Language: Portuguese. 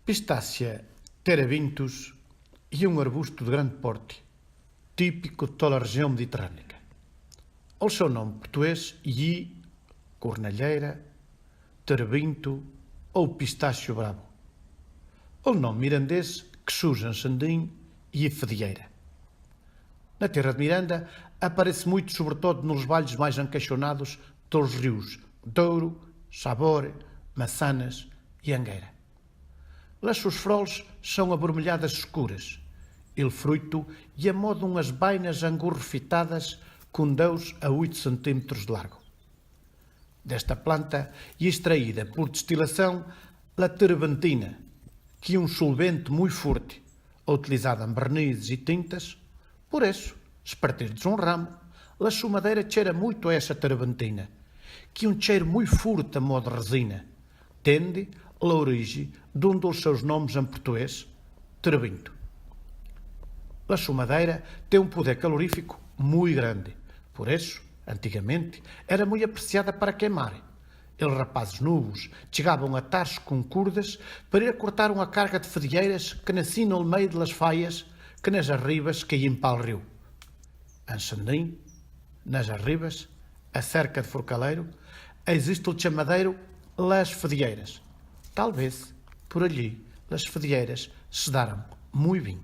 Pistácia terebinthus é um arbusto de grande porte, típico de toda a região mediterrânica. O seu nome português é cornalheira, terebinto ou pistácio bravo. O nome mirandês que surge em sandim e fedieira. Na terra de Miranda aparece muito, sobretudo nos vales mais encaixonados dos rios Douro, Sabor, Massanas e Angueira. As suas flores são avermelhadas escuras. O fruto é a modo umas vainas angurrefitadas com 2 a 8 centímetros de largo. Desta planta é extraída por destilação a terebentina, que é um solvente muito forte, utilizado em vernizes e tintas. Por isso, se partirdes um ramo, a sua madeira cheira muito a essa terebentina, que é um cheiro muito forte a modo de resina, tende a origem de um dos seus nomes em português, terebinto. A sua madeira tem um poder calorífico muito grande, por isso, antigamente, era muito apreciada para queimar. Os rapazes novos chegavam a tardes com cordas para ir a cortar uma carga de fedieiras que nasciam no meio das faias que nas arribas caíam para o rio. Em Sandim, nas arribas, a cerca de Forcaleiro, existe o chamadeiro Las Fedieiras. Talvez, por ali, as fedieiras se daram muito bem.